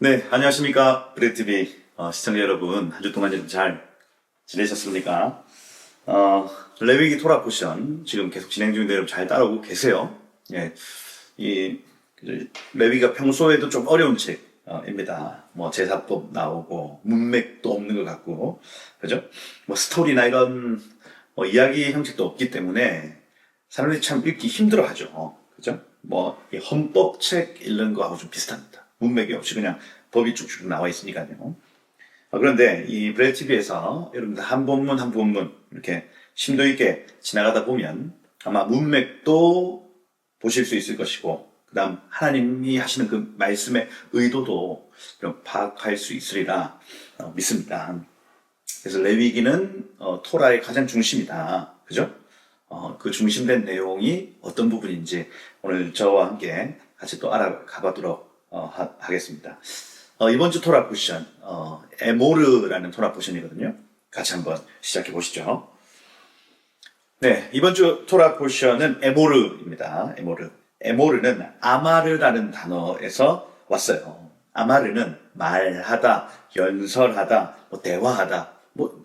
네, 안녕하십니까. 브래드TV 시청자 여러분, 한 주 동안 잘 지내셨습니까? 레위기 토라포션 지금 계속 진행 중인데 여러분 잘 따라오고 계세요. 예, 레위기가 평소에도 좀 어려운 책입니다. 뭐 제사법 나오고 문맥도 없는 것 같고, 그죠? 뭐 스토리나 이런 이야기 형식도 없기 때문에 사람들이 참 읽기 힘들어하죠. 그죠? 뭐 이 헌법책 읽는 거하고 좀 비슷합니다. 문맥이 없이 그냥 법이 쭉쭉 나와 있으니까요. 그런데 이 브래드TV에서 여러분들 한 본문 한 본문 이렇게 심도 있게 지나가다 보면 아마 문맥도 보실 수 있을 것이고, 그 다음 하나님이 하시는 그 말씀의 의도도 좀 파악할 수 있으리라 믿습니다. 그래서 레위기는 토라의 가장 중심이다. 그죠? 그 중심된 내용이 어떤 부분인지 오늘 저와 함께 같이 또 알아가 보도록 하겠습니다. 이번 주 토라포션, 에모르라는 토라포션이거든요. 같이 한번 시작해 보시죠. 네, 이번 주 토라포션은 에모르입니다. 에모르는 아마르라는 단어에서 왔어요. 아마르는 말하다, 연설하다, 대화하다,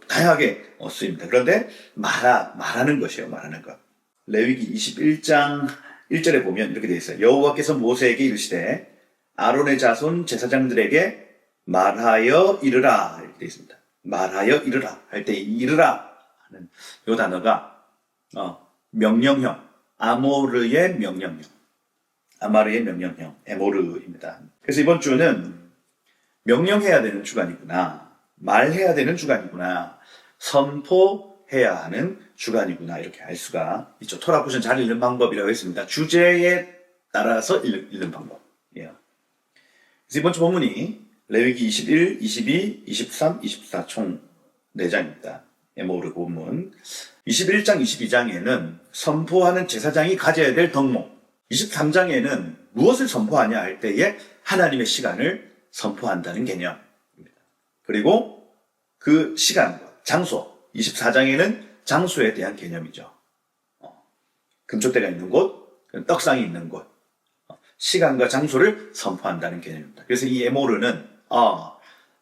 다양하게 쓰입니다. 그런데 말하는 것이에요. 말하는 것. 레위기 21장 1절에 보면 이렇게 되어 있어요. 여호와께서 모세에게 이르시되 아론의 자손 제사장들에게 말하여 이르라, 이렇게 되어 있습니다. 말하여 이르라 할 때 이르라 하는 이 단어가 명령형, 아모르의 명령형, 에모르입니다. 그래서 이번 주는 명령해야 되는 주간이구나, 말해야 되는 주간이구나, 선포해야 하는 주간이구나, 이렇게 알 수가 있죠. 토라포션 잘 읽는 방법이라고 했습니다. 주제에 따라서 읽는 방법이에요. 그래서 이번 주 본문이 레위기 21, 22, 23, 24 총 4장입니다. 에모르 본문. 21장, 22장에는 선포하는 제사장이 가져야 될 덕목, 23장에는 무엇을 선포하냐 할 때에 하나님의 시간을 선포한다는 개념입니다. 그리고 그 시간과 장소, 24장에는 장소에 대한 개념이죠. 금초대가 있는 곳, 떡상이 있는 곳, 시간과 장소를 선포한다는 개념입니다. 그래서 이 에모르는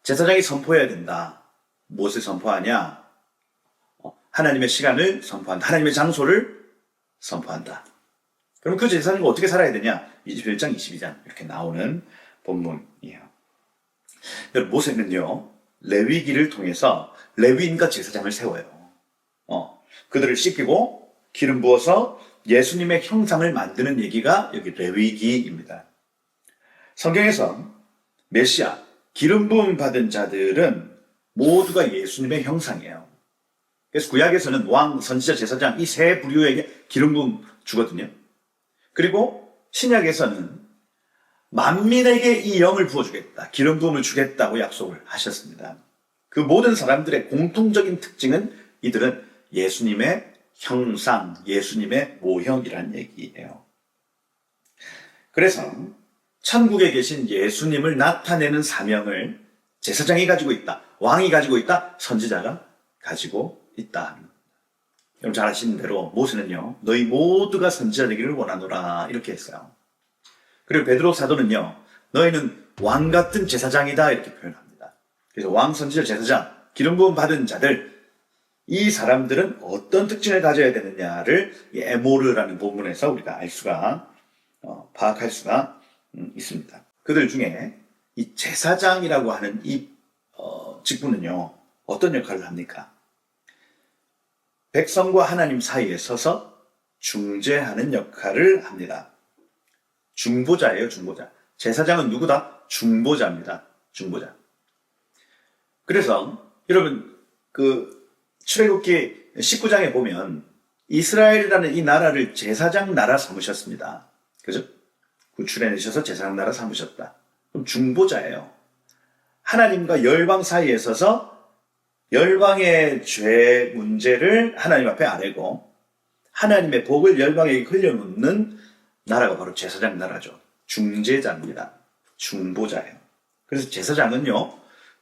제사장이 선포해야 된다. 무엇을 선포하냐? 하나님의 시간을 선포한다. 하나님의 장소를 선포한다. 그럼 그 제사장이 어떻게 살아야 되냐? 21장, 22장 이렇게 나오는 본문이에요. 여러분, 모세는요, 레위기를 통해서 레위인과 제사장을 세워요. 그들을 씻기고 기름 부어서 예수님의 형상을 만드는 얘기가 여기 레위기입니다. 성경에서 메시아, 기름 부음 받은 자들은 모두가 예수님의 형상이에요. 그래서 구약에서는 왕, 선지자, 제사장 이 세 부류에게 기름 부음 주거든요. 그리고 신약에서는 만민에게 이 영을 부어주겠다, 기름 부음을 주겠다고 약속을 하셨습니다. 그 모든 사람들의 공통적인 특징은 이들은 예수님의 형상, 예수님의 모형이라는 얘기예요. 그래서 천국에 계신 예수님을 나타내는 사명을 제사장이 가지고 있다, 왕이 가지고 있다, 선지자가 가지고 있다. 여러분 잘 아시는 대로 모세는요, 너희 모두가 선지자 되기를 원하노라 이렇게 했어요. 그리고 베드로 사도는요, 너희는 왕 같은 제사장이다 이렇게 표현합니다. 그래서 왕, 선지자, 제사장, 기름 부음 받은 자들, 이 사람들은 어떤 특징을 가져야 되느냐를 이 에모르라는 본문에서 우리가 알 수가, 파악할 수가 있습니다. 그들 중에 이 제사장이라고 하는 이 직분은요, 어떤 역할을 합니까? 백성과 하나님 사이에 서서 중재하는 역할을 합니다. 중보자예요, 중보자. 제사장은 누구다? 중보자입니다. 중보자. 그래서 여러분 출애굽기 19장에 보면 이스라엘이라는 이 나라를 제사장 나라 삼으셨습니다. 그죠? 구출해내셔서 제사장 나라 삼으셨다. 그럼 중보자예요. 하나님과 열방 사이에 서서 열방의 죄 문제를 하나님 앞에 아뢰고 하나님의 복을 열방에게 흘려놓는 나라가 바로 제사장 나라죠. 중재자입니다. 중보자예요. 그래서 제사장은요,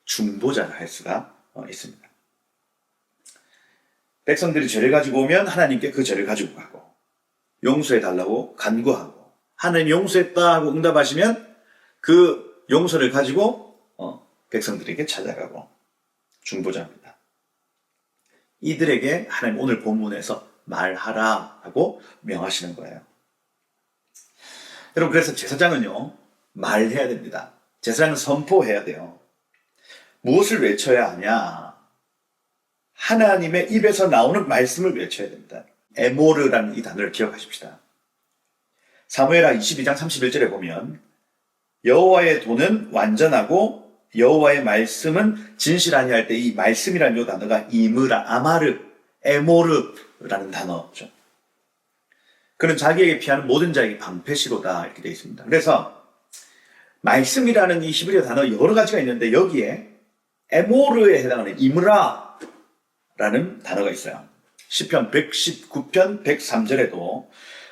중보자를 할 수가 있습니다. 백성들이 죄를 가지고 오면 하나님께 그 죄를 가지고 가고, 용서해달라고 간구하고, 하나님 용서했다 하고 응답하시면 그 용서를 가지고 백성들에게 찾아가고 중보자입니다. 이들에게 하나님 오늘 본문에서 말하라 하고 명하시는 거예요. 여러분, 그래서 제사장은요, 말해야 됩니다. 제사장은 선포해야 돼요. 무엇을 외쳐야 하냐? 하나님의 입에서 나오는 말씀을 외쳐야 됩니다. 에모르라는 이 단어를 기억하십시다. 사무엘하 22장 31절에 보면 여호와의 도는 완전하고 여호와의 말씀은 진실하니 할 때 이 말씀이라는 이 단어가 이므라, 아마르, 에모르라는 단어죠. 그는 자기에게 피하는 모든 자에게 방패시로다 이렇게 되어 있습니다. 그래서 말씀이라는 이 히브리어 단어 여러 가지가 있는데 여기에 에모르에 해당하는 이므라라는 단어가 있어요. 시편 119편 103절에도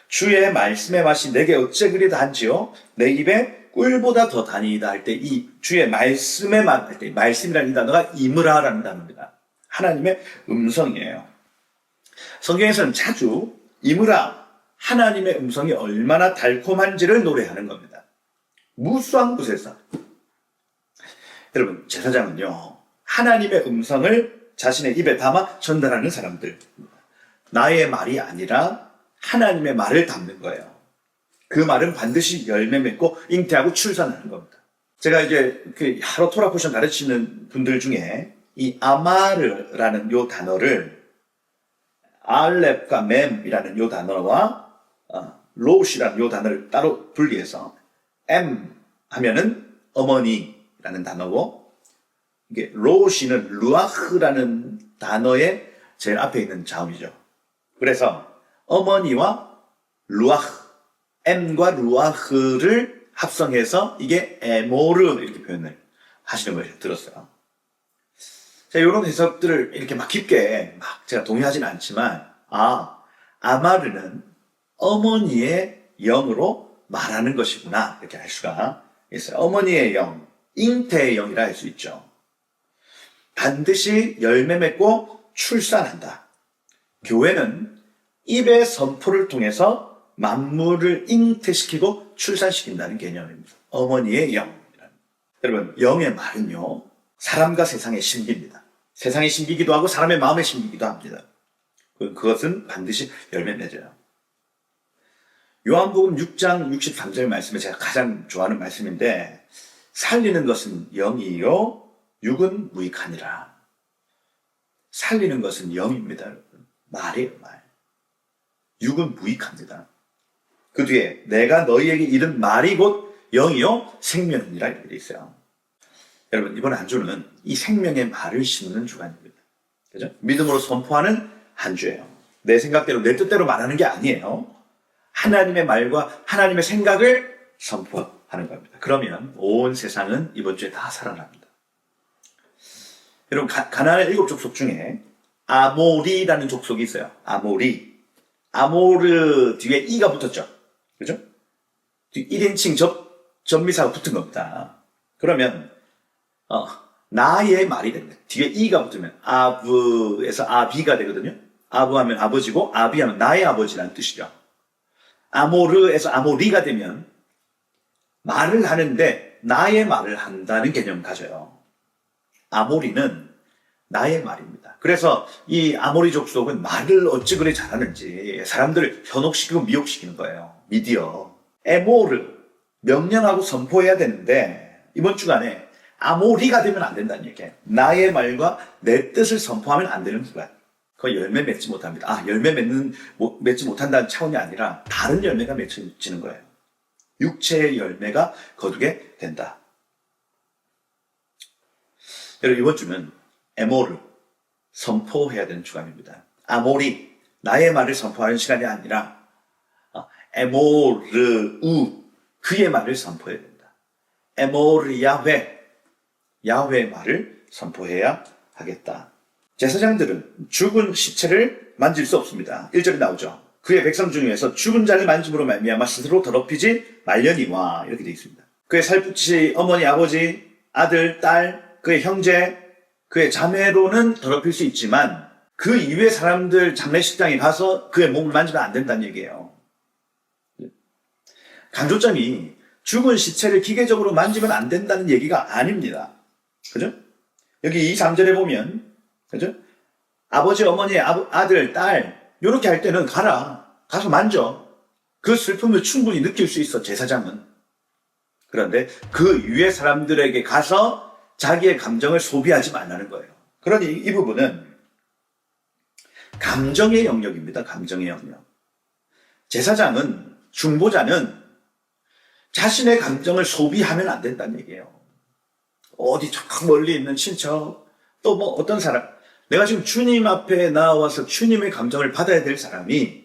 주의 말씀의 맛이 내게 어째 그리 단지요 내 입에 꿀보다 더 다니이다 할 때 이 주의 말씀의 맛 할 때 말씀이라는 이 단어가 이므라라는 단어입니다. 하나님의 음성이에요. 성경에서는 자주 이므라, 하나님의 음성이 얼마나 달콤한지를 노래하는 겁니다. 무수한 곳에서. 여러분, 제사장은요, 하나님의 음성을 자신의 입에 담아 전달하는 사람들. 나의 말이 아니라 하나님의 말을 담는 거예요. 그 말은 반드시 열매 맺고 잉태하고 출산하는 겁니다. 제가 이제 하루 토라포션 가르치는 분들 중에 이 아마르라는 요 단어를 알렙과 mem이라는 요 단어와 로시라는 요 단어를 따로 분리해서 M 하면은 어머니라는 단어고 이게 로시는 루아흐라는 단어의 제일 앞에 있는 자음이죠. 그래서 어머니와 루아흐, M과 루아흐를 합성해서 이게 에모르 이렇게 표현을 하시는 걸 들었어요. 자, 이런 해석들을 이렇게 막 깊게 막 제가 동의하지는 않지만, 아마르는 어머니의 영으로 말하는 것이구나 이렇게 알 수가 있어요. 어머니의 영, 잉태의 영이라 할 수 있죠. 반드시 열매 맺고 출산한다. 교회는 입의 선포를 통해서 만물을 잉태시키고 출산시킨다는 개념입니다. 어머니의 영. 여러분, 영의 말은요, 사람과 세상의 신비입니다. 세상의 신비기도 하고 사람의 마음의 신비기도 합니다. 그것은 반드시 열매 맺어요. 요한복음 6장 63절 말씀에 제가 가장 좋아하는 말씀인데, 살리는 것은 영이요 육은 무익하니라. 살리는 것은 영입니다. 여러분. 말이에요, 말. 육은 무익합니다. 그 뒤에 내가 너희에게 이른 말이 곧 영이요 생명이니라 이렇게 돼 있어요. 여러분, 이번 한 주는 이 생명의 말을 심는 주간입니다. 그죠? 믿음으로 선포하는 한 주예요. 내 생각대로 내 뜻대로 말하는 게 아니에요. 하나님의 말과 하나님의 생각을 선포하는 겁니다. 그러면 온 세상은 이번 주에 다 살아납니다. 여러분, 가나안의 7 족속 중에 아모리라는 족속이 있어요. 아모리. 아모르 뒤에 이가 붙었죠. 그죠? 1인칭 접미사가 붙은 겁니다. 그러면 나의 말이 됩니다. 뒤에 이가 붙으면 아브에서 아비가 되거든요. 아브 하면 아버지고 아비 하면 나의 아버지라는 뜻이죠. 아모르에서 아모리가 되면 말을 하는데 나의 말을 한다는 개념을 가져요. 아모리는 나의 말입니다. 그래서 이 아모리 족속은 말을 어찌 그리 잘하는지 사람들을 현혹시키고 미혹시키는 거예요. 미디어. 에모르, 명령하고 선포해야 되는데 이번 주간에 아모리가 되면 안 된다는 얘기예요. 나의 말과 내 뜻을 선포하면 안 되는 주간. 그거 열매 맺지 못합니다. 열매 맺지 못한다는 차원이 아니라 다른 열매가 맺혀지는 거예요. 육체의 열매가 거두게 된다. 여러분, 이번 주는 에모르, 선포해야 되는 주간입니다. 아모리, 나의 말을 선포하는 시간이 아니라 에모르, 그의 말을 선포해야 된다. 에모르 야훼, 야훼의 말을 선포해야 하겠다. 제사장들은 죽은 시체를 만질 수 없습니다. 1절에 나오죠. 그의 백성 중에서 죽은 자를 만짐으로 말미암아 스스로 더럽히지 말려니와 이렇게 되어 있습니다. 그의 살붙이 어머니, 아버지, 아들, 딸, 그의 형제, 그의 자매로는 더럽힐 수 있지만 그 이외의 사람들 장례식장에 가서 그의 몸을 만지면 안 된다는 얘기예요. 강조점이 죽은 시체를 기계적으로 만지면 안 된다는 얘기가 아닙니다. 그죠? 여기 2, 3절에 보면, 그죠? 아버지, 어머니, 아들, 딸, 요렇게 할 때는 가서 만져. 그 슬픔을 충분히 느낄 수 있어, 제사장은. 그런데 그 위에 사람들에게 가서 자기의 감정을 소비하지 말라는 거예요. 그러니 이 부분은 감정의 영역입니다. 감정의 영역. 제사장은, 중보자는 자신의 감정을 소비하면 안 된다는 얘기예요. 어디 저 멀리 있는 친척, 또 뭐 어떤 사람, 내가 지금 주님 앞에 나와서 주님의 감정을 받아야 될 사람이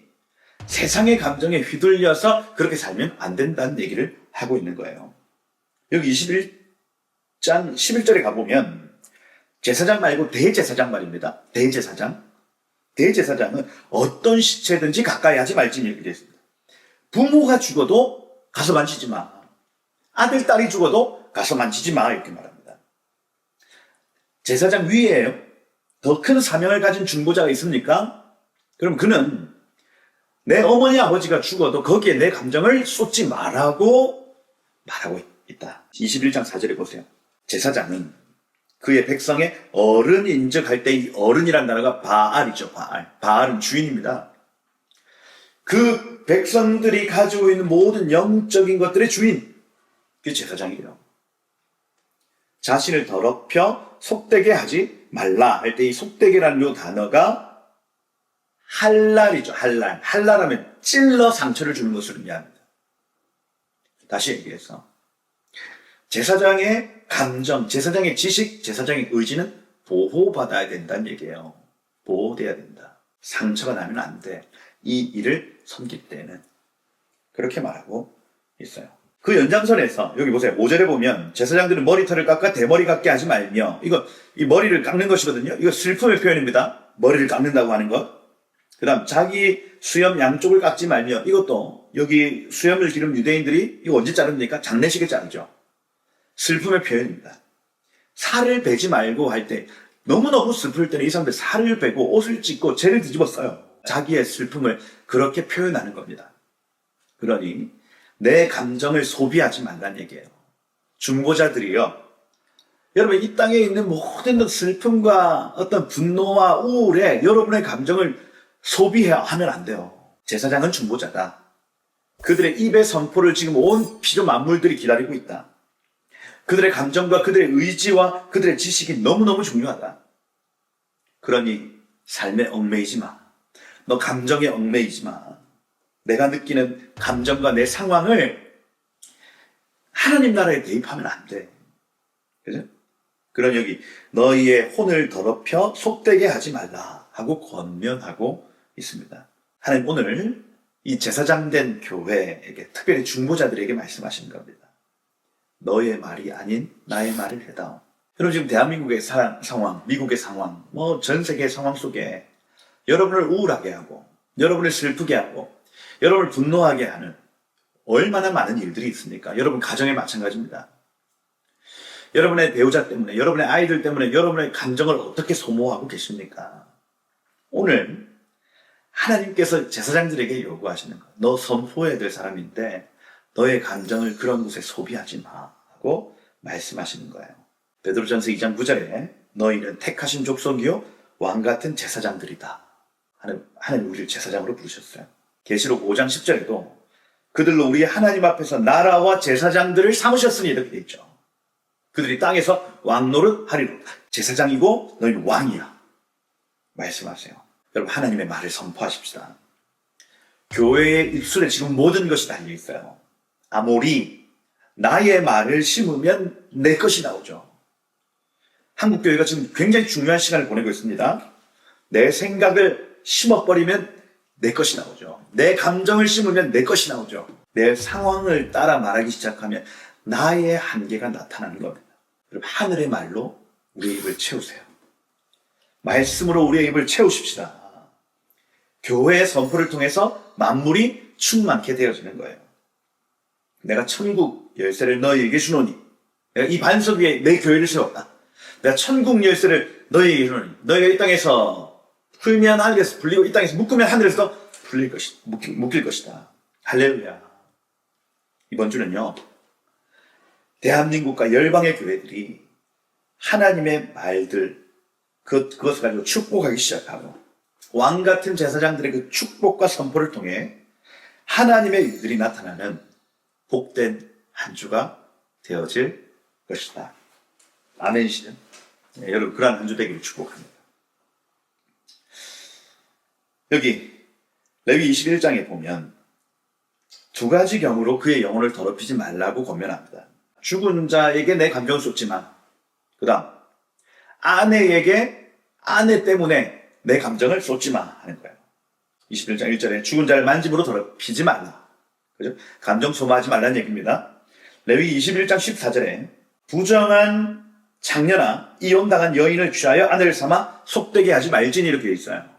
세상의 감정에 휘둘려서 그렇게 살면 안 된다는 얘기를 하고 있는 거예요. 여기 21장 11절에 가보면 제사장 말고 대제사장 말입니다. 대제사장. 대제사장은 어떤 시체든지 가까이 하지 말지 이렇게 되어 있습니다. 부모가 죽어도 가서 만지지 마. 아들, 딸이 죽어도 가서 만지지 마. 이렇게 말합니다. 제사장 위에요. 더 큰 사명을 가진 중보자가 있습니까? 그럼 그는 내 어머니, 아버지가 죽어도 거기에 내 감정을 쏟지 말라고 말하고 있다. 21장 4절에 보세요. 제사장은 그의 백성의 어른 인적할 때 이 어른이란 단어가 바알이죠. 바알은 주인입니다. 그 백성들이 가지고 있는 모든 영적인 것들의 주인, 그게 제사장이에요. 자신을 더럽혀 속되게 하지 말라 할 때 이 속되게라는 요 단어가 할랄이죠. 할랄하면 찔러 상처를 주는 것을 의미합니다. 다시 얘기해서 제사장의 감정, 제사장의 지식, 제사장의 의지는 보호받아야 된다는 얘기예요. 보호돼야 된다. 상처가 나면 안 돼. 이 일을 섬길 때는. 그렇게 말하고 있어요. 그 연장선에서 여기 보세요. 5절에 보면 제사장들은 머리털을 깎아 대머리 같게 하지 말며, 이 머리를 깎는 것이거든요. 이거 슬픔의 표현입니다. 머리를 깎는다고 하는 것. 그 다음 자기 수염 양쪽을 깎지 말며, 이것도 여기 수염을 기른 유대인들이 이거 언제 자릅니까? 장례식에 자르죠. 슬픔의 표현입니다. 살을 베지 말고 할 때, 너무너무 슬플 때는 이 사람들 살을 베고 옷을 찢고 죄를 뒤집어 써요. 자기의 슬픔을 그렇게 표현하는 겁니다. 그러니 내 감정을 소비하지 말라는 얘기예요. 중보자들이요, 여러분 이 땅에 있는 모든 슬픔과 어떤 분노와 우울에 여러분의 감정을 소비하면 안 돼요. 제사장은 중보자다. 그들의 입의 선포를 지금 온 피조 만물들이 기다리고 있다. 그들의 감정과 그들의 의지와 그들의 지식이 너무너무 중요하다. 그러니 삶에 얽매이지 마. 너 감정에 얽매이지 마. 내가 느끼는 감정과 내 상황을 하나님 나라에 대입하면 안 돼. 그죠? 그런 여기 너희의 혼을 더럽혀 속되게 하지 말라 하고 권면하고 있습니다. 하나님 오늘 이 제사장 된 교회에게, 특별히 중보자들에게 말씀하시는 겁니다. 너의 말이 아닌 나의 말을 해다오. 여러분 지금 대한민국의 상황, 미국의 상황, 전 세계의 상황 속에 여러분을 우울하게 하고, 여러분을 슬프게 하고, 여러분을 분노하게 하는 얼마나 많은 일들이 있습니까? 여러분 가정에 마찬가지입니다. 여러분의 배우자 때문에, 여러분의 아이들 때문에 여러분의 감정을 어떻게 소모하고 계십니까? 오늘 하나님께서 제사장들에게 요구하시는 것, 너 선포해야 될 사람인데 너의 감정을 그런 곳에 소비하지 마 하고 말씀하시는 거예요. 베드로전서 2장 9절에 너희는 택하신 족속이요 왕같은 제사장들이다. 하나님 우리를 제사장으로 부르셨어요. 계시록 5장 10절에도 그들로 우리 하나님 앞에서 나라와 제사장들을 삼으셨으니 이렇게 돼 있죠. 그들이 땅에서 왕노릇 하리로다. 제사장이고 너희는 왕이야 말씀하세요. 여러분 하나님의 말을 선포하십시다. 교회의 입술에 지금 모든 것이 달려 있어요. 아모리 나의 말을 심으면 내 것이 나오죠. 한국교회가 지금 굉장히 중요한 시간을 보내고 있습니다. 내 생각을 심어버리면 내 것이 나오죠. 내 감정을 심으면 내 것이 나오죠. 내 상황을 따라 말하기 시작하면 나의 한계가 나타나는 겁니다. 여러분 하늘의 말로 우리의 입을 채우세요. 말씀으로 우리의 입을 채우십시다. 교회의 선포를 통해서 만물이 충만케 되어지는 거예요. 내가 천국 열쇠를 너희에게 주노니, 내가 이 반석 위에 내 교회를 세웠다. 내가 천국 열쇠를 너희에게 주노니, 너희가 이 땅에서 풀면 하늘에서 풀리고 이 땅에서 묶으면 하늘에서 묶일 것이다. 할렐루야. 이번 주는요, 대한민국과 열방의 교회들이 하나님의 말들, 그것을 가지고 축복하기 시작하고, 왕 같은 제사장들의 그 축복과 선포를 통해 하나님의 일들이 나타나는 복된 한 주가 되어질 것이다. 아멘이시죠? 네, 여러분, 그러한 한 주 되기를 축복합니다. 여기 레위 21장에 보면 두 가지 경우로 그의 영혼을 더럽히지 말라고 권면합니다. 죽은 자에게 내 감정을 쏟지 마. 그 다음, 아내에게 아내 때문에 내 감정을 쏟지 마 하는 거예요. 21장 1절에 죽은 자를 만짐으로 더럽히지 말라. 그죠? 감정 소모하지 말라는 얘기입니다. 레위 21장 14절에 부정한 장녀나 이혼당한 여인을 취하여 아내를 삼아 속되게 하지 말지니 이렇게 되어 있어요.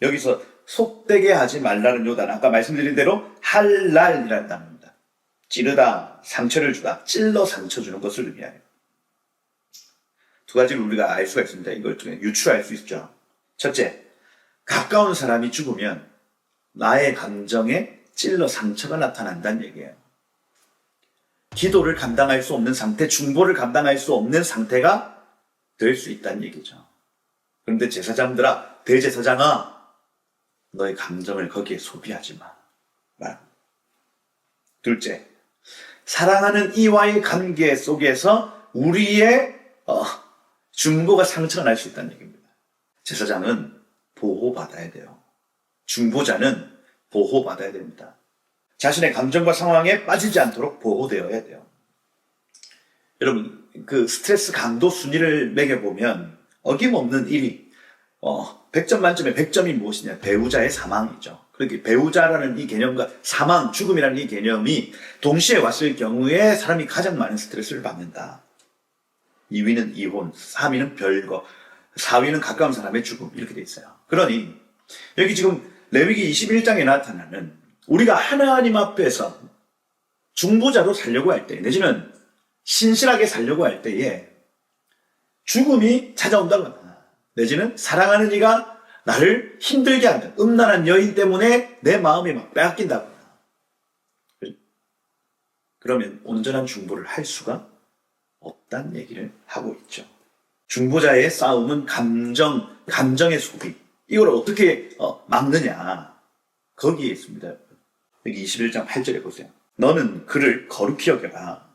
여기서 속되게 하지 말라는 요단, 아까 말씀드린 대로 할랄이라는 단어입니다. 찌르다, 상처를 주다, 찔러 상처 주는 것을 의미해요. 두 가지를 우리가 알 수가 있습니다. 이걸 통해 유추할 수 있죠. 첫째, 가까운 사람이 죽으면 나의 감정에 찔러 상처가 나타난다는 얘기예요. 기도를 감당할 수 없는 상태, 중보를 감당할 수 없는 상태가 될 수 있다는 얘기죠. 그런데 제사장들아, 대제사장아, 너의 감정을 거기에 소비하지 마. 둘째, 사랑하는 이와의 관계 속에서 우리의 중보가 상처가 날 수 있다는 얘기입니다. 제사장은 보호받아야 돼요. 중보자는 보호받아야 됩니다. 자신의 감정과 상황에 빠지지 않도록 보호되어야 돼요. 여러분, 그 스트레스 강도 순위를 매겨보면 어김없는 1위, 100점 만점에 100점이 무엇이냐? 배우자의 사망이죠. 그렇게 배우자라는 이 개념과 사망, 죽음이라는 이 개념이 동시에 왔을 경우에 사람이 가장 많은 스트레스를 받는다. 2위는 이혼, 3위는 별거, 4위는 가까운 사람의 죽음, 이렇게 돼 있어요. 그러니 여기 지금 레위기 21장에 나타나는 우리가 하나님 앞에서 중보자로 살려고 할 때, 내지는 신실하게 살려고 할 때에 죽음이 찾아온다거나, 내지는 사랑하는 이가 나를 힘들게 한다, 음란한 여인 때문에 내 마음이 막 빼앗긴다거나, 그러면 온전한 중보를 할 수가 없다는 얘기를 하고 있죠. 중보자의 싸움은 감정의 소비, 이걸 어떻게 막느냐, 거기에 있습니다. 여기 21장 8절에 보세요. 너는 그를 거룩히 여겨라.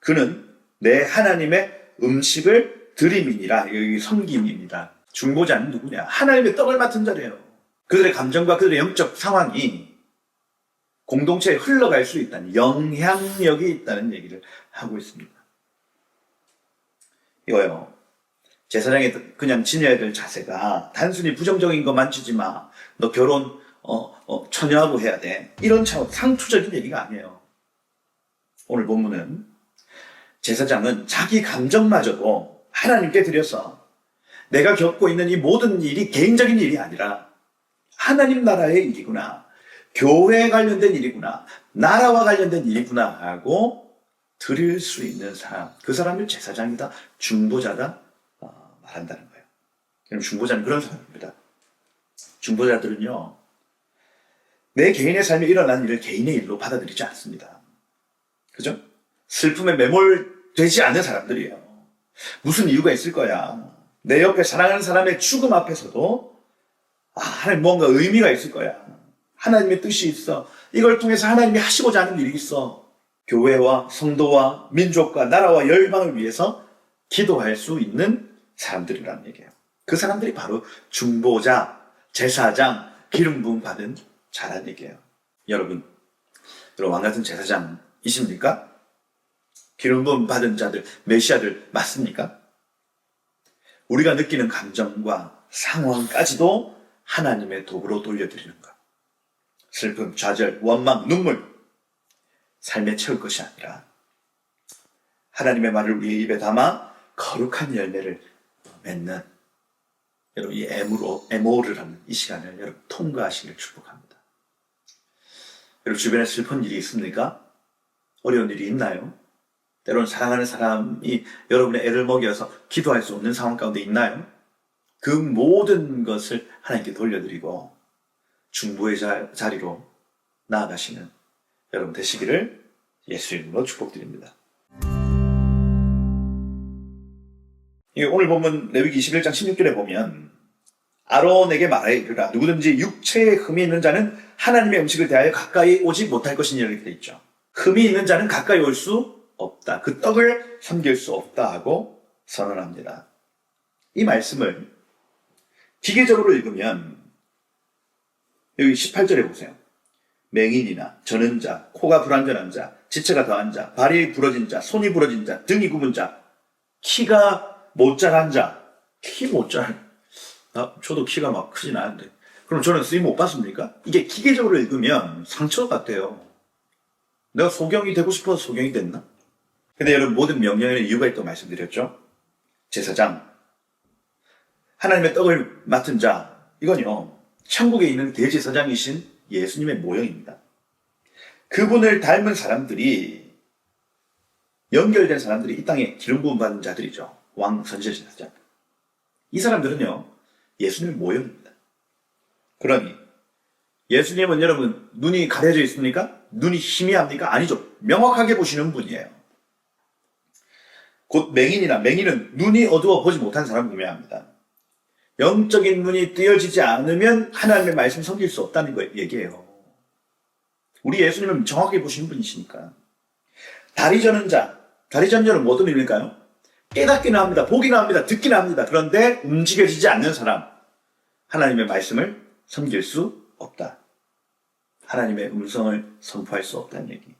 그는 내 하나님의 음식을 드림이니라. 여기 섬김입니다. 중보자는 누구냐? 하나님의 떡을 맡은 자래요. 그들의 감정과 그들의 영적 상황이 공동체에 흘러갈 수 있다는, 영향력이 있다는 얘기를 하고 있습니다. 이거요, 제사장에 그냥 지녀야 될 자세가 단순히 부정적인 거 만지지 마, 너 결혼 처녀하고 해야 돼, 이런 상투적인 얘기가 아니에요. 오늘 본문은 제사장은 자기 감정마저도 하나님께 드려서 내가 겪고 있는 이 모든 일이 개인적인 일이 아니라 하나님 나라의 일이구나, 교회에 관련된 일이구나, 나라와 관련된 일이구나 하고 드릴 수 있는 사람, 그 사람을 제사장이다, 중보자다 말한다는 거예요. 그럼 중보자는 그런 사람입니다. 중보자들은요, 내 개인의 삶에 일어난 일을 개인의 일로 받아들이지 않습니다. 그죠? 슬픔에 매몰되지 않는 사람들이에요. 무슨 이유가 있을 거야. 내 옆에 사랑하는 사람의 죽음 앞에서도 하나님 뭔가 의미가 있을 거야. 하나님의 뜻이 있어. 이걸 통해서 하나님이 하시고자 하는 일이 있어. 교회와 성도와 민족과 나라와 열방을 위해서 기도할 수 있는 사람들이라는 얘기예요. 그 사람들이 바로 중보자, 제사장, 기름 부음 받은 자라는 얘기예요. 여러분 왕같은 제사장이십니까? 기름 부음 받은 자들, 메시아들 맞습니까? 우리가 느끼는 감정과 상황까지도 하나님의 도구로 돌려드리는 것. 슬픔, 좌절, 원망, 눈물, 삶에 채울 것이 아니라 하나님의 말을 우리의 입에 담아 거룩한 열매를 맺는, 여러분 이 에모를 하는 이 시간을 여러분 통과하시길 축복합니다. 여러분 주변에 슬픈 일이 있습니까? 어려운 일이 있나요? 때로는 사랑하는 사람이 여러분의 애를 먹여서 기도할 수 없는 상황 가운데 있나요? 그 모든 것을 하나님께 돌려드리고 중보의 자리로 나아가시는 여러분 되시기를 예수 이름으로 축복드립니다. 오늘 본문 레위기 21장 16절에 보면 아론에게 말하여 이르라 누구든지 육체에 흠이 있는 자는 하나님의 음식을 대하여 가까이 오지 못할 것이니 이렇게 되어 있죠. 흠이 있는 자는 가까이 올 수 없다. 그 떡을 섬길 수 없다 하고 선언합니다. 이 말씀을 기계적으로 읽으면 여기 18절에 보세요. 맹인이나 저는 자, 코가 불완전한 자, 지체가 더한 자, 발이 부러진 자, 손이 부러진 자, 등이 굽은 자, 키가 못 자란 자, 키 못 자란 저도 키가 막 크진 않은데 그럼 저는 쓰임 못 받습니까? 이게 기계적으로 읽으면 상처 같아요. 내가 소경이 되고 싶어서 소경이 됐나? 근데 여러분 모든 명령에는 이유가 있다고 말씀드렸죠. 제사장, 하나님의 떡을 맡은 자, 이건요 천국에 있는 대제사장이신 예수님의 모형입니다. 그분을 닮은 사람들이 연결된 사람들이 이 땅에 기름 부음 받은 자들이죠. 왕 선지자장. 이 사람들은요 예수님의 모형입니다. 그러니 예수님은 여러분 눈이 가려져 있습니까? 눈이 희미합니까? 아니죠. 명확하게 보시는 분이에요. 곧 맹인은 눈이 어두워 보지 못한 사람을 의미합니다. 영적인 눈이 뜨여지지 않으면 하나님의 말씀 섬길 수 없다는 거 얘기해요. 우리 예수님은 정확하게 보시는 분이시니까. 다리 저는 자, 다리 저는 자는 뭐 어떤 의미일까요? 깨닫기는 합니다. 보기는 합니다. 듣기는 합니다. 그런데 움직여지지 않는 사람, 하나님의 말씀을 섬길 수 없다. 하나님의 음성을 선포할 수 없다는 얘기.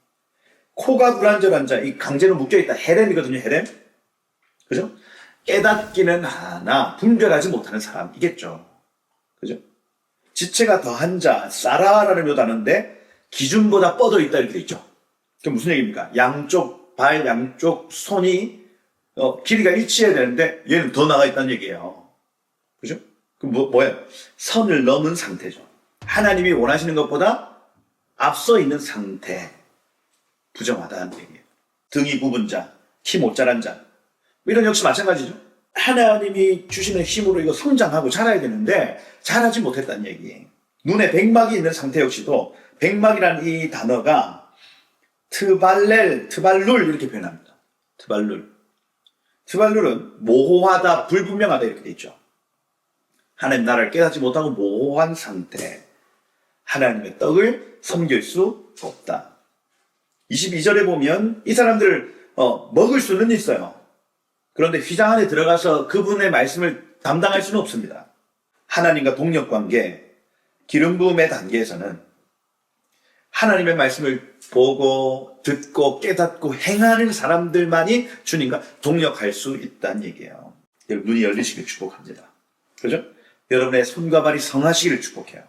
코가 불완전한 자, 이 강제로 묶여있다. 헤렘이거든요, 헤렘. 그죠? 깨닫기는 하나, 분별하지 못하는 사람이겠죠. 그죠? 지체가 더한 자, 사라라는 묘단어인데, 기준보다 뻗어 있다, 이렇게 돼 있죠. 그게 무슨 얘기입니까? 양쪽 발, 양쪽 손이, 길이가 일치해야 되는데, 얘는 더 나가 있다는 얘기예요. 그죠? 그럼 뭐예요? 선을 넘은 상태죠. 하나님이 원하시는 것보다 앞서 있는 상태. 부정하다는 얘기예요. 등이 굽은 자, 키 못 자란 자. 이런 역시 마찬가지죠. 하나님이 주시는 힘으로 이거 성장하고 자라야 되는데 자라지 못했다는 얘기. 눈에 백막이 있는 상태 역시도 백막이라는 이 단어가 트발룰 이렇게 표현합니다. 트발룰은 모호하다, 불분명하다 이렇게 돼 있죠. 하나님 나라를 깨닫지 못하고 모호한 상태. 하나님의 떡을 섬길 수 없다. 22절에 보면 이 사람들을 먹을 수는 있어요. 그런데 휘장 안에 들어가서 그분의 말씀을 담당할 수는 없습니다. 하나님과 동력관계, 기름 부음의 단계에서는 하나님의 말씀을 보고 듣고 깨닫고 행하는 사람들만이 주님과 동력할 수 있다는 얘기예요. 여러분 눈이 열리시길 축복합니다. 그죠? 여러분의 손과 발이 성하시기를 축복해요.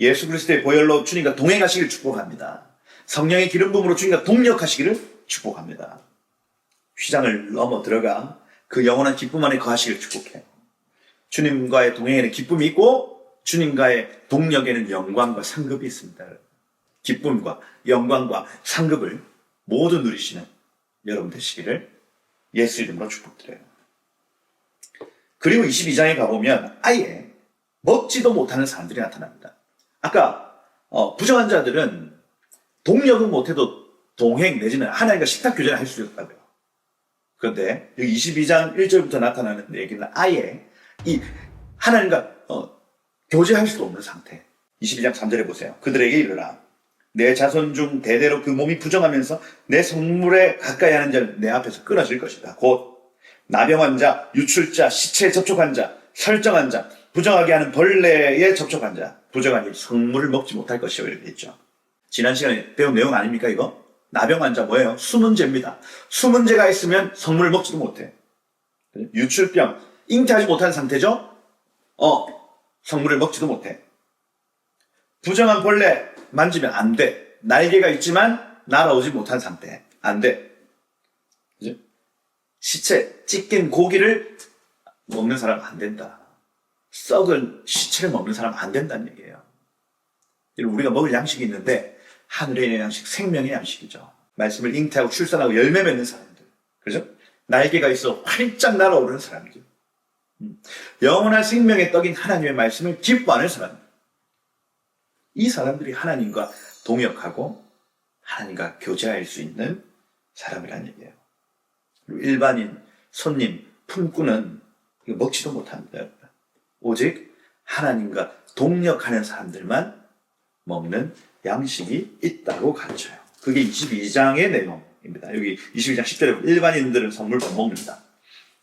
예수 그리스도의 보혈로 주님과 동행하시기를 축복합니다. 성령의 기름 부음으로 주님과 동력하시기를 축복합니다. 휘장을 넘어 들어가 그 영원한 기쁨 안에 거하시기를 축복해요. 주님과의 동행에는 기쁨이 있고 주님과의 동력에는 영광과 상급이 있습니다. 기쁨과 영광과 상급을 모두 누리시는 여러분 되시기를 예수 이름으로 축복드려요. 그리고 22장에 가보면 아예 먹지도 못하는 사람들이 나타납니다. 아까 부정한 자들은 동력은 못해도 동행 내지는 하나님과 식탁 교제를 할 수 있다고요. 그런데 여기 22장 1절부터 나타나는 얘기는 아예 이 하나님과 교제할 수도 없는 상태. 22장 3절에 보세요. 그들에게 이르라. 내 자손 중 대대로 그 몸이 부정하면서 내 성물에 가까이 하는 자는 내 앞에서 끊어질 것이다. 곧 나병한 자, 유출자, 시체에 접촉한 자, 설정한 자, 부정하게 하는 벌레에 접촉한 자, 부정한 이 성물을 먹지 못할 것이요 이렇게 했죠. 지난 시간에 배운 내용 아닙니까 이거? 나병한 자 뭐예요? 수문제입니다. 수문제가 있으면 성물을 먹지도 못해. 유출병, 잉태하지 못한 상태죠? 성물을 먹지도 못해. 부정한 벌레 만지면 안 돼. 날개가 있지만 날아오지 못한 상태. 안 돼. 그죠? 시체, 찢긴 고기를 먹는 사람 안 된다. 썩은 시체를 먹는 사람 안 된다는 얘기예요. 우리가 먹을 양식이 있는데 하늘에 있는 양식, 생명의 양식이죠. 말씀을 잉태하고 출산하고 열매 맺는 사람들. 그죠? 날개가 있어 활짝 날아오르는 사람들. 영원한 생명의 떡인 하나님의 말씀을 기뻐하는 사람들. 이 사람들이 하나님과 동역하고 하나님과 교제할 수 있는 사람이라는 얘기예요. 일반인, 손님, 품꾼은 이거 먹지도 못합니다. 오직 하나님과 동력하는 사람들만 먹는 양식이 있다고 가르쳐요. 그게 22장의 내용입니다. 여기 22장 10절에 일반인들은 선물 못 먹는다.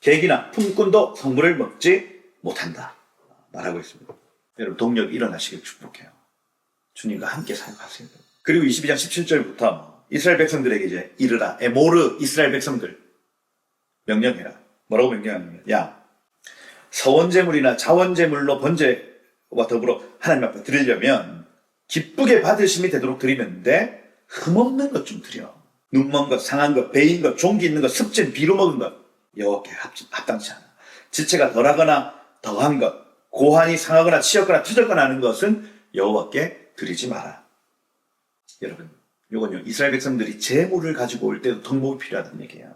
객이나 품꾼도 선물을 먹지 못한다. 말하고 있습니다. 여러분 동력 일어나시길 축복해요. 주님과 함께 사역하세요. 그리고 22장 17절부터 이스라엘 백성들에게 이제 이르라. 에모르 이스라엘 백성들 명령해라. 뭐라고 명령하냐면 야 서원제물이나 자원제물로 번제와 더불어 하나님 앞에 드리려면 기쁘게 받으심이 되도록 드리는데 흠없는 것 좀 드려. 눈먼 것, 상한 것, 베인 것, 종기 있는 것, 습진, 비루 먹은 것 여호와께 합당치 않아. 지체가 덜하거나 더한 것, 고환이 상하거나 치였거나 터졌거나 하는 것은 여호와께 드리지 마라. 여러분, 이건요 이스라엘 백성들이 제물을 가지고 올 때도 덕목이 필요하다는 얘기예요.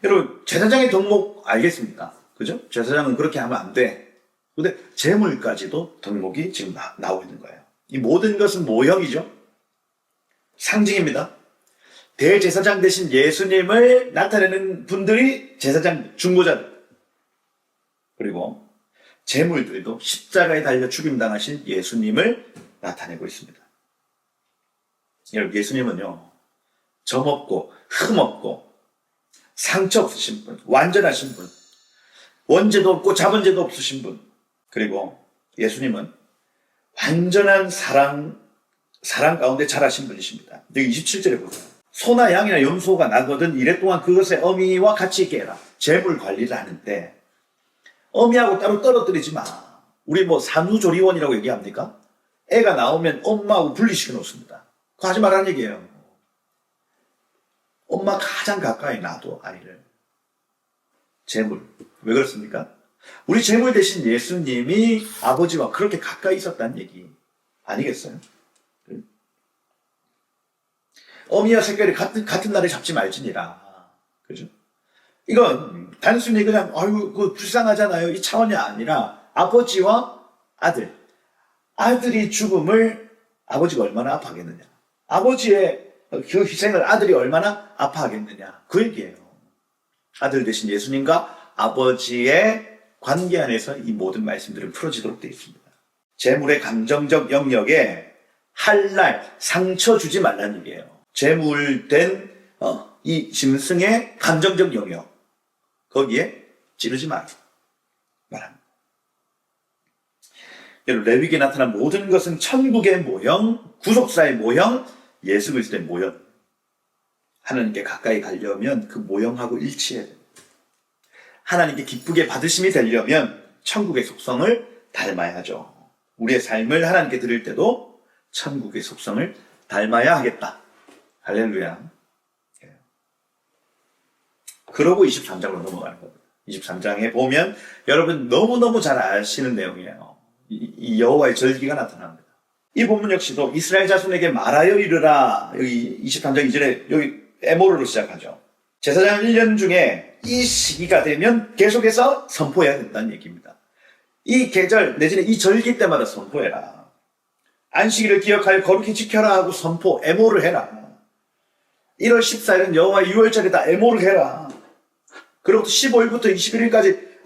여러분, 제사장의 덕목 알겠습니까? 그죠? 제사장은 그렇게 하면 안 돼. 근데 제물까지도 덕목이 지금 나오고 있는 거예요. 이 모든 것은 모형이죠. 상징입니다. 대제사장 대신 예수님을 나타내는 분들이 제사장 중보자들. 그리고 제물들도 십자가에 달려 죽임당하신 예수님을 나타내고 있습니다. 여러분, 예수님은요 점 없고 흠 없고 상처 없으신 분, 완전하신 분, 원죄도 없고 자본죄도 없으신 분, 그리고 예수님은 완전한 사랑 가운데 자라신 분이십니다. 여기 27절에 보세요. 소나 양이나 염소가 나거든 이래 동안 그것의 어미와 같이 있게 해라. 재물 관리를 하는데 어미하고 따로 떨어뜨리지 마. 우리 뭐 산후조리원이라고 얘기합니까? 애가 나오면 엄마하고 분리시켜 놓습니다. 그거 하지 말라는 얘기예요. 엄마 가장 가까이 놔둬 아이를. 재물. 왜 그렇습니까? 우리 재물 대신 예수님이 아버지와 그렇게 가까이 있었다는 얘기 아니겠어요? 어미와 새끼를 같은 날에 잡지 말지니라. 그죠? 이건 단순히 그냥 아이고 그 불쌍하잖아요 이 차원이 아니라 아버지와 아들이 죽음을 아버지가 얼마나 아파하겠느냐, 아버지의 그 희생을 아들이 얼마나 아파하겠느냐, 그 얘기예요. 아들 대신 예수님과 아버지의 관계 안에서 이 모든 말씀들은 풀어지도록 되어 있습니다. 재물의 감정적 영역에 할랄, 상처 주지 말라는 얘기예요. 재물된 이 짐승의 감정적 영역, 거기에 찌르지 말합니다. 여러분, 레위기에 나타난 모든 것은 천국의 모형, 구속사의 모형, 예수 그리스도의 모형. 하나님께 가까이 가려면 그 모형하고 일치해야 됩니다. 하나님께 기쁘게 받으심이 되려면 천국의 속성을 닮아야 하죠. 우리의 삶을 하나님께 드릴 때도 천국의 속성을 닮아야 하겠다. 할렐루야. 그러고 23장으로 넘어가는 겁니다. 23장에 보면 여러분 너무너무 잘 아시는 내용이에요. 이 여호와의 절기가 나타납니다. 이 본문 역시도 이스라엘 자손에게 말하여 이르라. 여기 23장 2절에 여기 에모르로 시작하죠. 제사장 1년 중에 이 시기가 되면 계속해서 선포해야 된다는 얘기입니다. 이 계절 내지는 이 절기 때마다 선포해라. 안식일을 기억하여 거룩히 지켜라 하고 선포, 에모를 해라. 1월 14일은 여호와의 유월절이다. 에모를 해라. 그로부터 15일부터 21일까지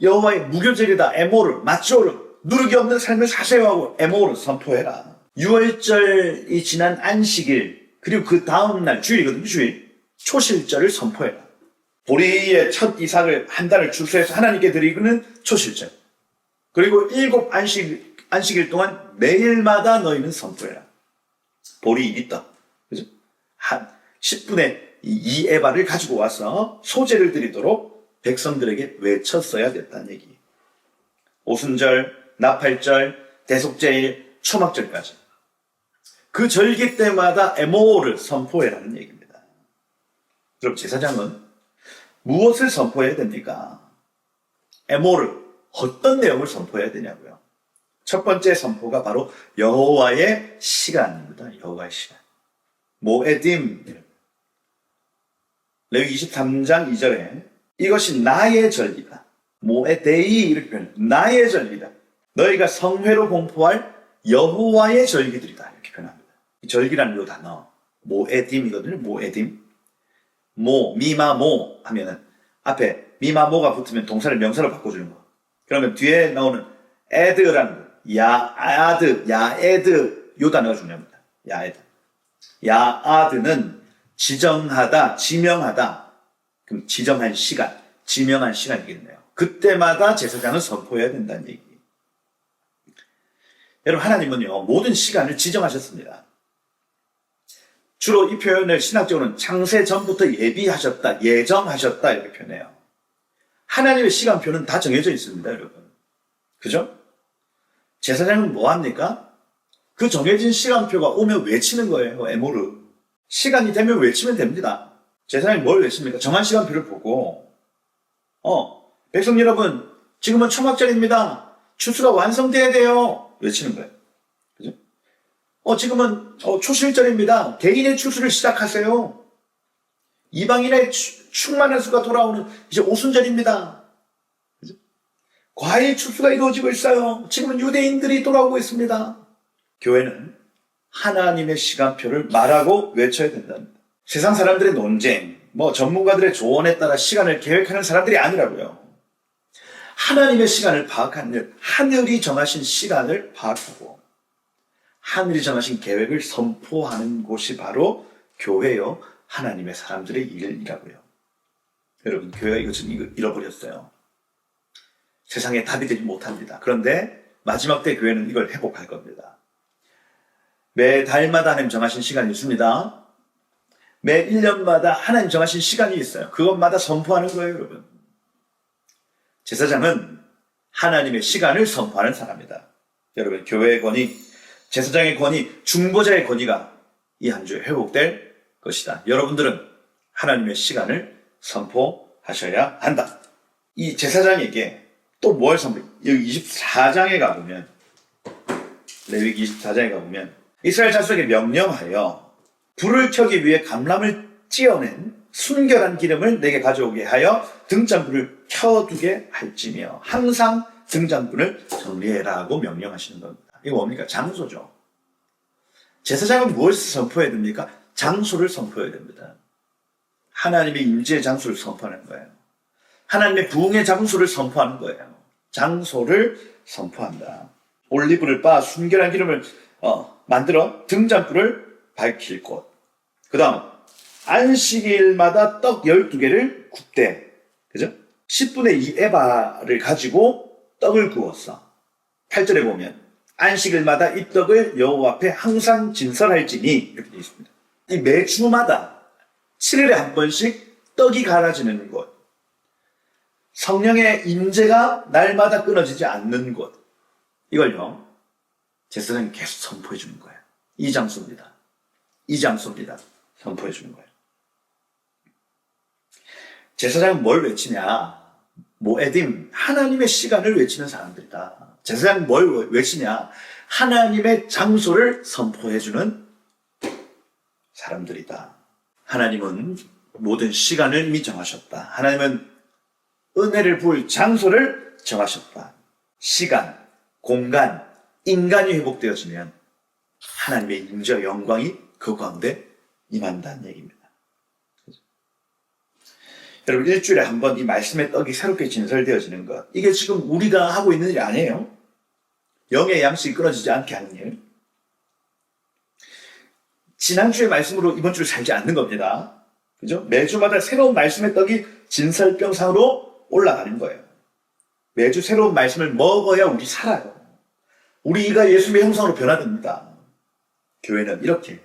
여호와의 무교절이다. 에모를, 마쪼를, 누르기 없는 삶을 사세요 하고 에모를 선포해라. 유월절이 지난 안식일, 그리고 그 다음날 주일이거든요. 주일. 초실절을 선포해라. 보리의 첫 이삭을 한 달을 추수해서 하나님께 드리는 초실절. 그리고 7 안식일 동안 매일마다 너희는 선포해라. 보리 1리터. 그죠? 한 10분의 2 에바를 가지고 와서 소제를 드리도록 백성들에게 외쳤어야 됐다는 얘기. 오순절, 나팔절, 대속제일, 초막절까지. 그 절기 때마다 에모를 선포해라는 얘기입니다. 그럼 제사장은 무엇을 선포해야 됩니까? 에모를, 어떤 내용을 선포해야 되냐고요. 첫 번째 선포가 바로 여호와의 시간입니다. 여호와의 시간. 모에딤. 레위 23장 2절에 이것이 나의 절기다. 모에데이 이렇게 표현해요. 나의 절기다. 너희가 성회로 공포할 여호와의 절기들이다. 이렇게 표현합니다. 이 절기라는 이 단어 모에딤이거든요. 모에딤. 미마모 하면은 앞에 미마 모가 붙으면 동사를 명사로 바꿔주는 거. 그러면 뒤에 나오는 에드라는 거. 야아드, 야에드 요 단어가 중요합니다. 야에드. 야아드는 지정하다, 지명하다. 그럼 지정한 시간, 지명한 시간이겠네요. 그때마다 제사장은 선포해야 된다는 얘기. 여러분, 하나님은요 모든 시간을 지정하셨습니다. 주로 이 표현을 신학적으로는 창세 전부터 예비하셨다, 예정하셨다 이렇게 표현해요. 하나님의 시간표는 다 정해져 있습니다, 여러분. 그죠? 제사장은 뭐 합니까? 그 정해진 시간표가 오면 외치는 거예요, 에모르. 시간이 되면 외치면 됩니다. 제사장이 뭘 외칩니까? 정한 시간표를 보고, 백성 여러분, 지금은 초막절입니다. 추수가 완성돼야 돼요. 외치는 거예요. 그죠? 지금은 초실절입니다. 개인의 추수를 시작하세요. 이방인의 충만한 수가 돌아오는 이제 오순절입니다. 그죠? 과일 추수가 이루어지고 있어요. 지금은 유대인들이 돌아오고 있습니다. 교회는 하나님의 시간표를 말하고 외쳐야 된답니다. 세상 사람들의 논쟁, 전문가들의 조언에 따라 시간을 계획하는 사람들이 아니라고요. 하나님의 시간을 파악하는 일, 하늘이 정하신 시간을 파악하고 하늘이 정하신 계획을 선포하는 곳이 바로 교회요, 하나님의 사람들의 일이라고요. 여러분, 교회가 이것을 잃어버렸어요. 세상에 답이 되지 못합니다. 그런데 마지막 때 교회는 이걸 회복할 겁니다. 매 달마다 하나님 정하신 시간이 있습니다. 매 1년마다 하나님 정하신 시간이 있어요. 그것마다 선포하는 거예요, 여러분. 제사장은 하나님의 시간을 선포하는 사람이다. 여러분, 교회의 권위, 제사장의 권위, 중보자의 권위가 이 한 주에 회복될 것이다. 여러분들은 하나님의 시간을 선포하셔야 한다. 이 제사장에게 또 뭘 선포해? 여기 24장에 가보면, 레위기 24장에 가보면 이스라엘 자손에게 명령하여 불을 켜기 위해 감람을 찧어낸 순결한 기름을 내게 가져오게 하여 등잔불을 켜두게 할지며 항상 등잔불을 정리해라고 명령하시는 겁니다. 이거 뭡니까? 장소죠. 제사장은 무엇을 선포해야 됩니까? 장소를 선포해야 됩니다. 하나님의 임재의 장소를 선포하는 거예요. 하나님의 부흥의 장소를 선포하는 거예요. 장소를 선포한다. 올리브를 빻아 순결한 기름을 만들어 등잔불을 밝힐 곳. 그 다음 안식일마다 떡 12개를 굽되, 그죠? 10분의 2 에바를 가지고 떡을 구웠어. 8절에 보면 안식일마다 이 떡을 여호와 앞에 항상 진설할지니 이렇게 되어 있습니다. 이 매주마다 7일에 한 번씩 떡이 갈아지는 곳, 성령의 임재가 날마다 끊어지지 않는 곳, 이걸요 제사장이 계속 선포해 주는 거예요. 이 장소입니다. 이 장소입니다. 선포해 주는 거예요. 제사장은 뭘 외치냐? 모에딤, 하나님의 시간을 외치는 사람들이다. 제사장은 뭘 외치냐? 하나님의 장소를 선포해 주는 사람들이다. 하나님은 모든 시간을 이미 정하셨다. 하나님은 은혜를 부을 장소를 정하셨다. 시간, 공간, 인간이 회복되어지면 하나님의 임재와 영광이 그 가운데 임한다는 얘기입니다. 여러분, 일주일에 한 번 이 말씀의 떡이 새롭게 진설되어지는 것, 이게 지금 우리가 하고 있는 일이 아니에요. 영의 양식이 끊어지지 않게 하는 일. 지난주의 말씀으로 이번 주를 살지 않는 겁니다. 그죠? 매주마다 새로운 말씀의 떡이 진설병상으로 올라가는 거예요. 매주 새로운 말씀을 먹어야 우리 살아요. 우리가 예수님의 형상으로 변화됩니다. 교회는 이렇게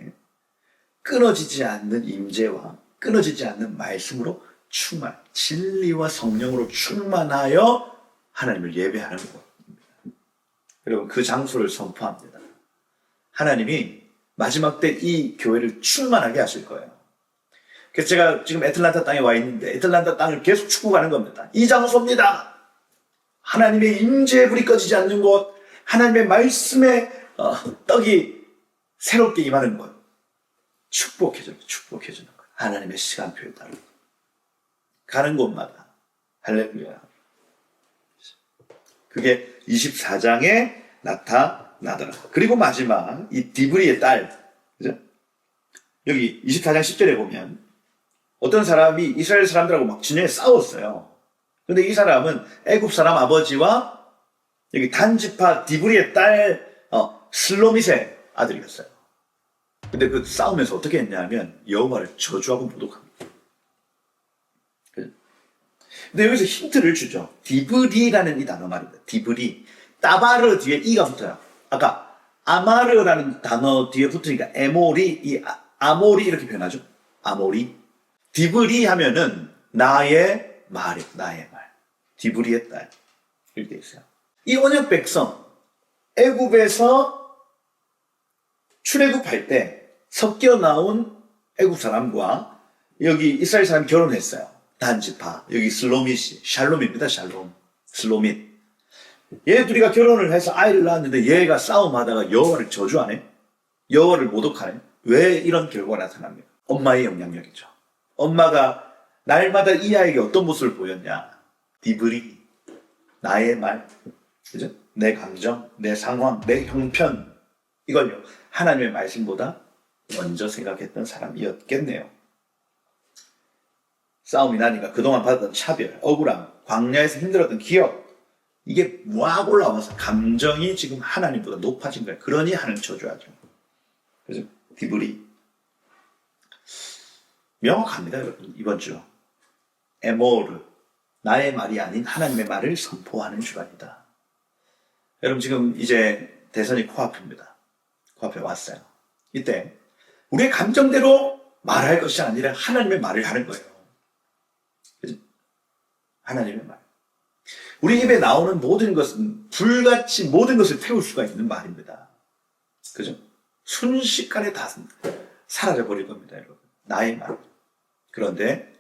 끊어지지 않는 임재와 끊어지지 않는 말씀으로 충만, 진리와 성령으로 충만하여 하나님을 예배하는 것입니다. 여러분, 그 장소를 선포합니다. 하나님이 마지막 때 이 교회를 충만하게 하실 거예요. 그래서 제가 지금 애틀란타 땅에 와 있는데 애틀란타 땅을 계속 축복하는 겁니다. 이 장소입니다. 하나님의 임재의 불이 꺼지지 않는 곳, 하나님의 말씀의 떡이 새롭게 임하는 곳, 축복해주는 것. 하나님의 시간표에 따라 가는 곳마다 할렐루야. 그게 24장에 나타나더라. 그리고 마지막 이 디브리의 딸, 그죠? 여기 24장 10절에 보면 어떤 사람이 이스라엘 사람들하고 막 진영에 싸웠어요. 근데 이 사람은 애굽 사람 아버지와 여기 단지파 디브리의 딸 슬로밋의 아들이었어요. 근데 그 싸우면서 어떻게 했냐면 여호와를 저주하고 모독합니다. 근데 여기서 힌트를 주죠. 디브리라는 이 단어 말입니다. 디브리. 따바르 뒤에 이가 붙어요. 아까 아마르라는 단어 뒤에 붙으니까 에모리, 아모리 이렇게 표현하죠. 아모리. 디브리 하면은 나의 말이에요. 나의 말. 디브리의 딸. 이렇게 있어요. 이 언약 백성, 애굽에서 출애굽할 때 섞여 나온 애굽 사람과 여기 이스라엘 사람이 결혼했어요. 단지파. 여기 슬로밋이, 샬롬입니다. 샬롬. 슬로밋. 얘 둘이가 결혼을 해서 아이를 낳았는데 얘가 싸움하다가 여호와를 저주하네. 여호와를 모독하네. 왜 이런 결과가 나타납니까? 엄마의 영향력이죠. 엄마가 날마다 이 아이에게 어떤 모습을 보였냐. 디브리. 나의 말. 그죠? 내 감정, 내 상황, 내 형편. 이걸요. 하나님의 말씀보다 먼저 생각했던 사람이었겠네요. 싸움이 나니까 그동안 받았던 차별, 억울함, 광야에서 힘들었던 기억, 이게 막 올라와서 감정이 지금 하나님보다 높아진 거예요. 그러니 하나님 저주하죠. 그래서 디브리. 명확합니다, 여러분. 이번 주. 에모르. 나의 말이 아닌 하나님의 말을 선포하는 주간이다. 여러분 지금 이제 대선이 코앞입니다. 코앞에 왔어요. 이때 우리의 감정대로 말할 것이 아니라 하나님의 말을 하는 거예요. 그죠? 하나님의 말. 우리 입에 나오는 모든 것은 불같이 모든 것을 태울 수가 있는 말입니다. 그죠? 순식간에 다 사라져버릴 겁니다, 여러분. 나의 말. 그런데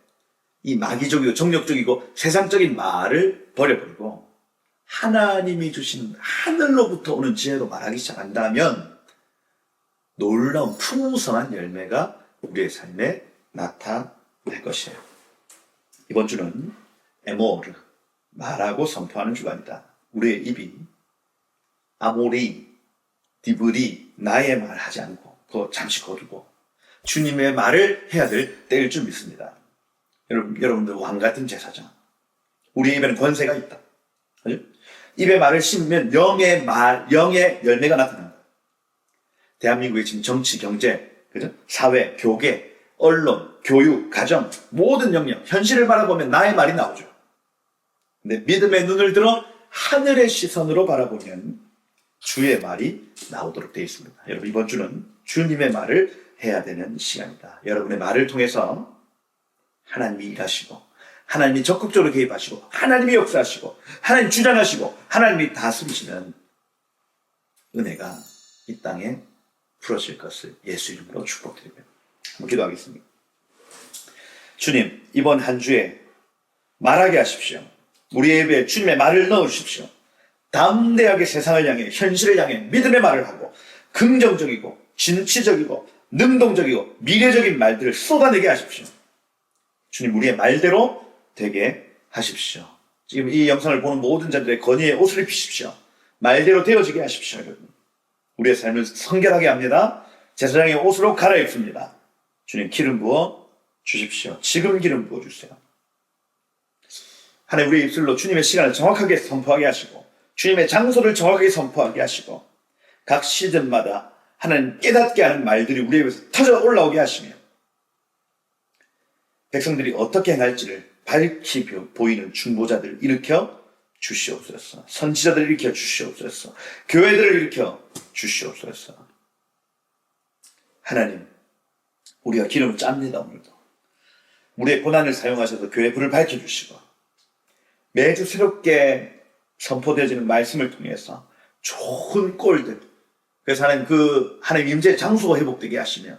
이 마귀적이고 정력적이고 세상적인 말을 버려버리고 하나님이 주신 하늘로부터 오는 지혜로 말하기 시작한다면 놀라운 풍성한 열매가 우리의 삶에 나타날 것이에요. 이번 주는 에모르, 말하고 선포하는 주간이다. 우리의 입이 아모리, 디브리, 나의 말 하지 않고 그거 잠시 거두고 주님의 말을 해야 될 때일 줄 믿습니다. 여러분들 왕같은 제사장. 우리 입에는 권세가 있다. 그죠? 입에 말을 심으면 영의 말, 영의 열매가 나타난다. 대한민국의 지금 정치, 경제, 그죠? 사회, 교계, 언론, 교육, 가정, 모든 영역, 현실을 바라보면 나의 말이 나오죠. 근데 믿음의 눈을 들어 하늘의 시선으로 바라보면 주의 말이 나오도록 되어 있습니다. 여러분 이번 주는 주님의 말을 해야 되는 시간이다. 여러분의 말을 통해서 하나님이 일하시고 하나님이 적극적으로 개입하시고 하나님이 역사하시고 하나님 주장하시고 하나님이 다스리시는 은혜가 이 땅에 풀어질 것을 예수 이름으로 축복드립니다. 한번 기도하겠습니다. 주님, 이번 한 주에 말하게 하십시오. 우리의 입에 주님의 말을 넣으십시오. 담대하게 세상을 향해 현실을 향해 믿음의 말을 하고 긍정적이고 진취적이고 능동적이고 미래적인 말들을 쏟아내게 하십시오. 주님, 우리의 말대로 되게 하십시오. 지금 이 영상을 보는 모든 자들의 건의에 옷을 입히십시오. 말대로 되어지게 하십시오. 여러분. 우리의 삶을 성결하게 합니다. 제사장의 옷으로 갈아입습니다. 주님, 기름 부어 주십시오. 지금 기름 부어 주세요. 하나님, 우리의 입술로 주님의 시간을 정확하게 선포하게 하시고 주님의 장소를 정확하게 선포하게 하시고 각 시즌마다 하나님 깨닫게 하는 말들이 우리 입에서 터져 올라오게 하시며 백성들이 어떻게 행할지를 밝히 보이는 중보자들을 일으켜 주시옵소서. 선지자들을 일으켜 주시옵소서. 교회들을 일으켜 주시옵소서. 하나님, 우리가 기름을 짭니다. 오늘도 우리의 고난을 사용하셔서 교회 불을 밝혀주시고 매주 새롭게 선포되어지는 말씀을 통해서 좋은 꼴들, 그래서 하나님 하나님 임재의 장소가 회복되게 하시며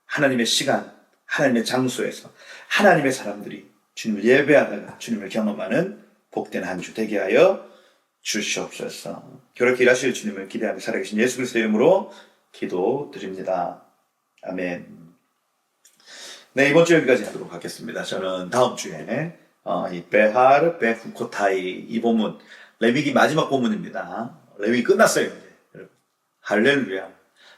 하나님의 시간, 하나님의 장소에서 하나님의 사람들이 주님을 예배하다가 주님을 경험하는 복된 한 주 되게 하여 주시옵소서. 그렇게 일하실 주님을 기대하며 살아계신 예수 그리스도의 이름으로 기도드립니다. 아멘. 네, 이번 주 여기까지 하도록 하겠습니다. 저는 다음 주에 이 베하르 베후코타이 이 본문, 레위기 마지막 본문입니다. 레위기 끝났어요 이제. 할렐루야.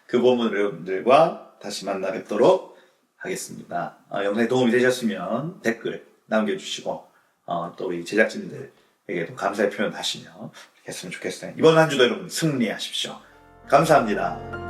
그 본문 여러분들과 다시 만나 뵙도록 하겠습니다. 영상에 도움이 되셨으면 댓글 남겨주시고 또 우리 제작진들에게도 감사의 표현 하시며 이렇게 했으면 좋겠어요. 이번 한 주도 여러분 승리하십시오. 감사합니다.